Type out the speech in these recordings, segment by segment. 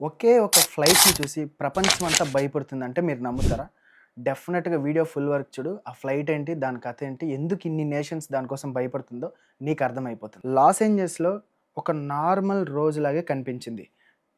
ఒకే ఒక ఫ్లైట్‌ని చూసి ప్రపంచం అంతా భయపడుతుందంటే మీరు నమ్ముతారా? డెఫినెట్‌గా వీడియో ఫుల్ వరకు చూడు. ఆ ఫ్లైట్ ఏంటి? దాని కథ ఏంటి? ఎందుకు ఇన్ని నేషన్స్ దానికోసం భయపడుతుందో నీకు అర్థమైపోతుంది. లాస్ ఏంజెల్స్‌లో ఒక నార్మల్ రోజులాగే కనిపించింది.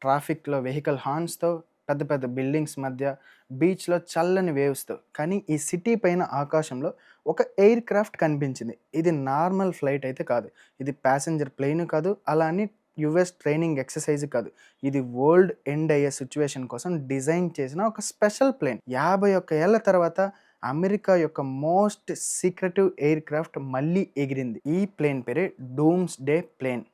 ట్రాఫిక్‌లో వెహికల్ హార్న్స్‌తో, పెద్ద పెద్ద బిల్డింగ్స్ మధ్య, బీచ్‌లో చల్లని వేవ్స్‌తో. కానీ ఈ సిటీ పైన ఆకాశంలో ఒక ఎయిర్ క్రాఫ్ట్ కనిపించింది. ఇది నార్మల్ ఫ్లైట్ అయితే కాదు. ఇది ప్యాసింజర్ ప్లేన్ కాదు. అలా అని యూఎస్ ట్రైనింగ్ ఎక్సర్సైజ్ కాదు. ఇది వరల్డ్ ఎండ్ అయ్యే సిచ్యువేషన్ కోసం డిజైన్ చేసిన ఒక స్పెషల్ ప్లేన్. 51 ఏళ్ల తర్వాత అమెరికా యొక్క మోస్ట్ సీక్రెటివ్ ఎయిర్ క్రాఫ్ట్ మళ్ళీ ఎగిరింది. ఈ ప్లేన్ పేరే డూమ్స్ డే ప్లేన్.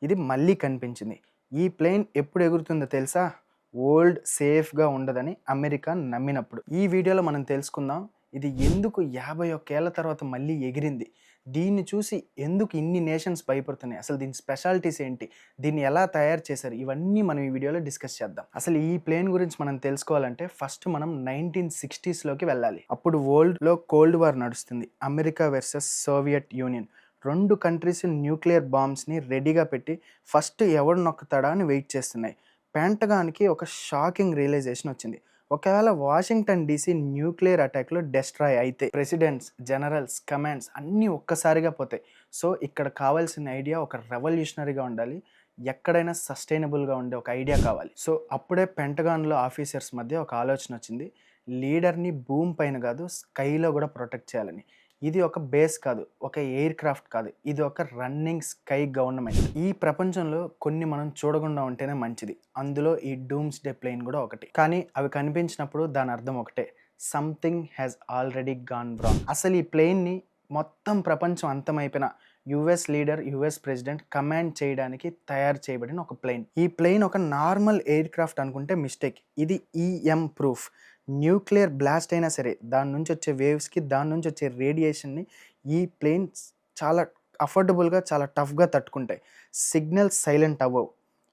ఇది మళ్ళీ కనిపించింది. ఈ ప్లేన్ ఎప్పుడు ఎగురుతుందో తెలుసా? వరల్డ్ సేఫ్‌గా ఉండదని అమెరికా నమ్మినప్పుడు. ఈ వీడియోలో మనం తెలుసుకుందాం. ఇది ఎందుకు 51 ఏళ్ల తర్వాత మళ్ళీ ఎగిరింది? దీన్ని చూసి ఎందుకు ఇన్ని నేషన్స్ భయపడుతున్నాయి? అసలు దీని స్పెషాలిటీస్ ఏంటి? దీన్ని ఎలా తయారు చేశారు? ఇవన్నీ మనం ఈ వీడియోలో డిస్కస్ చేద్దాం. అసలు ఈ ప్లేన్ గురించి మనం తెలుసుకోవాలంటే ఫస్ట్ మనం 1960స్‌లోకి వెళ్ళాలి. అప్పుడు వరల్డ్‌లో కోల్డ్ వార్ నడుస్తుంది. America versus Soviet Union. 2 countries nuclear బాంబ్స్‌ని రెడీగా పెట్టి ఫస్ట్ ఎవడు నొక్కుతాడా అని వెయిట్ చేస్తున్నాయి. పెంటగాన్‌కి ఒక షాకింగ్ రియలైజేషన్ వచ్చింది. ఒకవేళ వాషింగ్టన్ డీసీ న్యూక్లియర్ అటాక్‌లో డెస్ట్రాయ్ అయితే ప్రెసిడెంట్స్, జనరల్స్, కమాండ్స్ అన్నీ ఒక్కసారిగా పోతాయి. సో, ఇక్కడ కావాల్సిన ఐడియా ఒక రెవల్యూషనరీగా ఉండాలి. ఎక్కడైనా సస్టైనబుల్‌గా ఉండే ఒక ఐడియా కావాలి. సో, అప్పుడే పెంటగాన్‌లో ఆఫీసర్స్ మధ్య ఒక ఆలోచన వచ్చింది. లీడర్‌ని భూమి పైన కాదు స్కైలో కూడా ప్రొటెక్ట్ చేయాలని. ఇది ఒక బేస్ కాదు. ఒక ఎయిర్ క్రాఫ్ట్ కాదు. ఇది ఒక రన్నింగ్ స్కై గవర్నమెంట్. ఈ ప్రపంచంలో కొన్ని మనం చూడకుండా ఉంటేనే మంచిది. అందులో ఈ డూమ్స్ డే ప్లేన్ కూడా ఒకటి. కానీ అవి కనిపించినప్పుడు దాని అర్థం ఒకటే. Something has already gone wrong. అసలు ఈ ప్లేన్‌ని మొత్తం ప్రపంచం అంతమైపోయిన US leader, US president command చేయడానికి తయారు చేయబడిన ఒక ప్లేన్. ఈ ప్లేన్ ఒక నార్మల్ ఎయిర్ క్రాఫ్ట్ అనుకుంటే మిస్టేక్. ఇది ఈఎం ప్రూఫ్. న్యూక్లియర్ బ్లాస్ట్ అయినా సరే దాని నుంచి వచ్చే వేవ్స్‌కి, దాని నుంచి వచ్చే రేడియేషన్‌ని ఈ ప్లేన్స్ చాలా అఫోర్డబుల్‌గా, చాలా టఫ్‌గా తట్టుకుంటాయి. సిగ్నల్స్ సైలెంట్ అవ్వవు.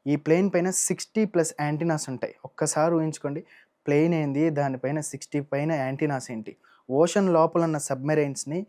ఈ ప్లేన్ పైన 60+ యాంటీనాస్ ఉంటాయి. ఒక్కసారి ఊహించుకోండి. ప్లేన్ ఏంది, దానిపైన 60 పైన యాంటీనాస్ ఏంటి? ఓషన్ లోపల ఉన్న సబ్‌మెరైన్స్‌ని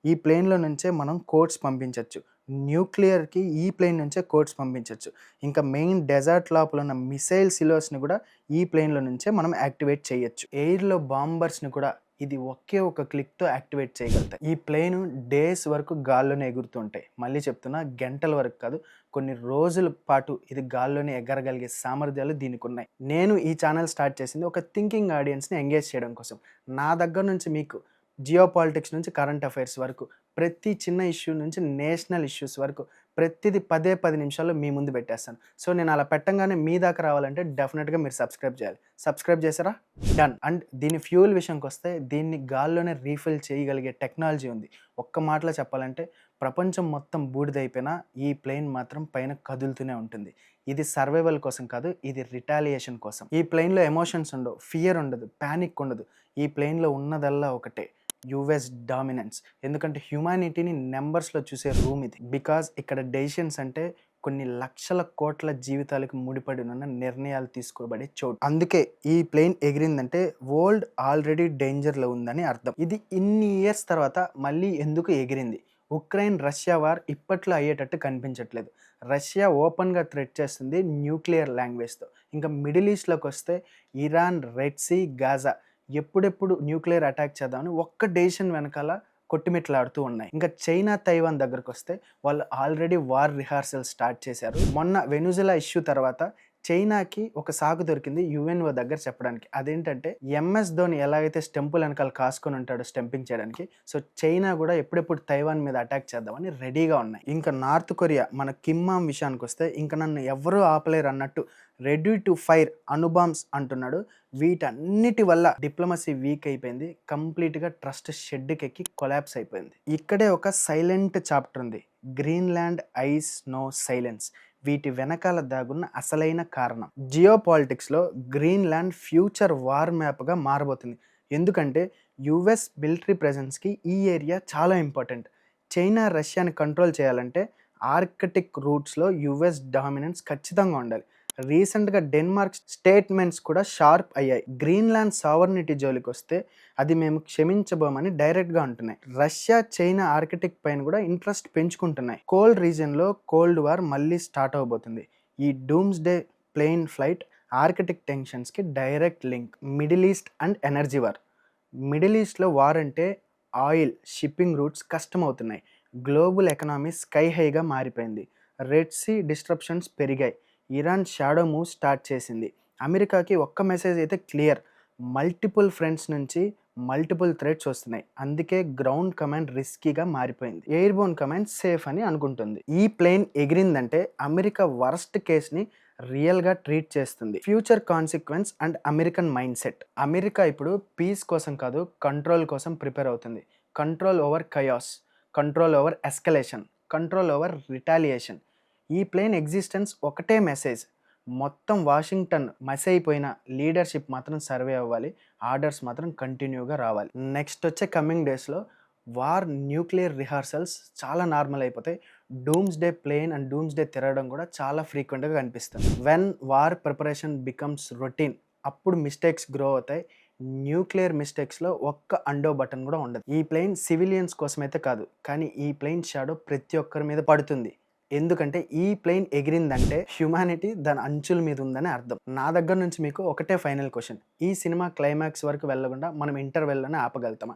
ఈ ప్లేన్‌లో నుంచే మనం కోడ్స్ పంపించొచ్చు. న్యూక్లియర్‌కి ఈ ప్లేన్ నుంచే కోడ్స్ పంపించొచ్చు. ఇంకా మెయిన్ డెజర్ట్ లోపల ఉన్న మిసైల్ సిలోస్‌ని కూడా ఈ ప్లేన్‌లో నుంచే మనం యాక్టివేట్ చేయొచ్చు. ఎయిర్‌లో బాంబర్స్‌ని కూడా ఇది ఒకే ఒక క్లిక్‌తో యాక్టివేట్ చేయగలుగుతాయి. ఈ ప్లేను డేస్ వరకు గాల్లోనే ఎగురుతుంటాయి. మళ్ళీ చెప్తున్నా, గంటల వరకు కాదు, కొన్ని రోజుల పాటు ఇది గాల్లోనే ఎగరగలిగే సామర్థ్యాలు దీనికున్నాయి. నేను ఈ ఛానల్ స్టార్ట్ చేసింది ఒక థింకింగ్ ఆడియన్స్‌ని ఎంగేజ్ చేయడం కోసం. నా దగ్గర నుంచి మీకు జియో పాలిటిక్స్ నుంచి కరెంట్ అఫైర్స్ వరకు, ప్రతి చిన్న ఇష్యూ నుంచి నేషనల్ ఇష్యూస్ వరకు ప్రతిదీ 10 నిమిషాల్లో మీ ముందు పెట్టేస్తాను. సో, నేను అలా పెట్టంగానే మీ దాకా రావాలంటే డెఫినెట్‌గా మీరు సబ్స్క్రైబ్ చేయాలి. సబ్స్క్రైబ్ చేశారా? డన్. అండ్ దీని ఫ్యూయల్ విషయంకొస్తే దీన్ని గాల్లోనే రీఫిల్ చేయగలిగే టెక్నాలజీ ఉంది. ఒక్క మాటలో చెప్పాలంటే ప్రపంచం మొత్తం బూడిదైపోయినా ఈ ప్లేన్ మాత్రం పైన కదులుతూనే ఉంటుంది. ఇది సర్వైవల్ కోసం కాదు, ఇది రిటాలియేషన్ కోసం. ఈ ప్లేన్‌లో ఎమోషన్స్ ఉండవు, ఫియర్ ఉండదు, పానిక్ ఉండదు. ఈ ప్లేన్‌లో ఉన్నదల్లా ఒకటే, యూఎస్ డామినెన్స్. ఎందుకంటే హ్యుమానిటీని నంబర్స్‌లో చూసే రూమ్ ఇది. బికాజ్ ఇక్కడ డెసిషన్స్ అంటే కొన్ని లక్షల కోట్ల జీవితాలకు ముడిపడి ఉన్న నిర్ణయాలు తీసుకోబడే చోటు. అందుకే ఈ ప్లేన్ ఎగిరిందంటే వరల్డ్ ఆల్రెడీ డేంజర్‌లో ఉందని అర్థం. ఇది ఇన్ని ఇయర్స్ తర్వాత మళ్ళీ ఎందుకు ఎగిరింది? ఉక్రెయిన్ రష్యా వార్ ఇప్పట్లో అయ్యేటట్టు కనిపించట్లేదు. రష్యా ఓపెన్‌గా థ్రెట్ చేస్తుంది న్యూక్లియర్ లాంగ్వేజ్‌తో. ఇంకా మిడిల్ ఈస్ట్‌లోకి వస్తే ఇరాన్, రెడ్ సీ, గాజా ఎప్పుడెప్పుడు న్యూక్లియర్ అటాక్ చేద్దామని ఒక్క డెసిషన్ వెనకాల కొట్టుమిట్లాడుతూ ఉన్నాయి. ఇంకా చైనా, తైవాన్ దగ్గరకొస్తే వాళ్ళు ఆల్రెడీ వార్ రిహార్సల్ స్టార్ట్ చేశారు. మొన్న వెనుజులా ఇష్యూ తర్వాత చైనాకి ఒక సాకు దొరికింది యుఎన్ఓ దగ్గర చెప్పడానికి. అదేంటంటే ఎంఎస్ ధోని ఎలాగైతే స్టెంపుల్ వెనకాల కాసుకొని ఉంటాడో స్టెంపింగ్ చేయడానికి, సో చైనా కూడా ఎప్పుడెప్పుడు తైవాన్ మీద అటాక్ చేద్దామని రెడీగా ఉన్నాయి. ఇంకా నార్త్ కొరియా మన కిమ్మామ్ విషయానికొస్తే ఇంక నన్ను ఎవ్వరూ ఆపలేరు అన్నట్టు రెడీ టు ఫైర్ అణుబాంబ్స్ అంటున్నాడు. వీటన్నిటి వల్ల డిప్లొమసీ వీక్ అయిపోయింది. కంప్లీట్‌గా ట్రస్ట్ షెడ్‌కెక్కి కొలాప్స్ అయిపోయింది. ఇక్కడే ఒక సైలెంట్ చాప్టర్ ఉంది. Greenland ice no silence. వీటి వెనకాల దాగున్న అసలైన కారణం. జియో పాలిటిక్స్‌లో గ్రీన్‌లాండ్ ఫ్యూచర్ వార్ మ్యాప్‌గా మారబోతుంది. ఎందుకంటే యూఎస్ మిలిటరీ ప్రెజెన్స్‌కి ఈ ఏరియా చాలా ఇంపార్టెంట్. చైనా, రష్యాని కంట్రోల్ చేయాలంటే ఆర్కిటిక్ రూట్స్‌లో యూఎస్ డామినెన్స్ ఖచ్చితంగా ఉండాలి. రీసెంట్‌గా డెన్మార్క్ స్టేట్మెంట్స్ కూడా షార్ప్ అయ్యాయి. గ్రీన్‌లాండ్ సావర్నిటీ జోలికొస్తే అది మేము క్షమించబోమని డైరెక్ట్‌గా అంటున్నాయి. రష్యా, చైనా ఆర్కిటిక్ పైన కూడా ఇంట్రెస్ట్ పెంచుకుంటున్నాయి. కోల్డ్ రీజియన్‌లో కోల్డ్ వార్ మళ్ళీ స్టార్ట్ అవబోతుంది. ఈ doomsday plane flight Arctic టెన్షన్స్కి direct link. Middle East and energy war. Middle ఈస్ట్లో వార్ అంటే ఆయిల్ షిప్పింగ్ రూట్స్ కష్టమవుతున్నాయి. గ్లోబల్ ఎకనామీ స్కై హైగా మారిపోయింది. రెడ్ సీ డిస్ట్రప్షన్స్ పెరిగాయి. ఇరాన్ షాడో మూవ్ స్టార్ట్ చేసింది. అమెరికాకి ఒక్క మెసేజ్ అయితే క్లియర్, మల్టిపుల్ ఫ్రంట్స్ నుంచి మల్టిపుల్ థ్రెట్స్ వస్తున్నాయి. అందుకే గ్రౌండ్ కమాండ్ రిస్కీగా మారిపోయింది. ఎయిర్బోన్ కమాండ్ సేఫ్ అని అనుకుంటుంది. ఈ ప్లేన్ ఎగిరిందంటే అమెరికా వర్స్ట్ కేస్ని రియల్గా ట్రీట్ చేస్తుంది. Future consequence and American mind set. America ఇప్పుడు పీస్ కోసం కాదు, కంట్రోల్ కోసం ప్రిపేర్ అవుతుంది. Control over chaos, control over escalation, control over retaliation. ఈ ప్లేన్ ఎగ్జిస్టెన్స్ ఒకటే మెసేజ్, మొత్తం వాషింగ్టన్ మస్ అయిపోయిన లీడర్షిప్ మాత్రం సర్వే అవ్వాలి, ఆర్డర్స్ మాత్రం కంటిన్యూగా రావాలి. నెక్స్ట్ వచ్చే కమింగ్ డేస్లో వార్ న్యూక్లియర్ రిహార్సల్స్ చాలా నార్మల్ అయిపోతాయి. Doomsday plane and doomsday తిరగడం కూడా చాలా ఫ్రీక్వెంట్గా కనిపిస్తుంది. When war preparation becomes routine, అప్పుడు మిస్టేక్స్ గ్రో అవుతాయి. న్యూక్లియర్ మిస్టేక్స్లో ఒక్క అండో బటన్ కూడా ఉండదు. ఈ ప్లేన్ సివిలియన్స్ కోసమైతే కాదు, కానీ ఈ ప్లేన్ షాడో ప్రతి ఒక్కరి మీద పడుతుంది. ఎందుకంటే ఈ ప్లేన్ ఎగిరిందంటే హ్యుమానిటీ దాని అంచుల మీద ఉందని అర్థం. నా దగ్గర నుంచి మీకు ఒకటే ఫైనల్ క్వశ్చన్, ఈ సినిమా క్లైమాక్స్ వరకు వెళ్ళకుండా మనం ఇంటర్వెల్లోనే ఆపగలుగుతామా?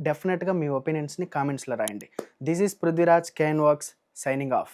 డెఫినెట్గా మీ ఒపీనియన్స్ని కామెంట్స్లో రాయండి. This is Prithviraj Kane works signing of.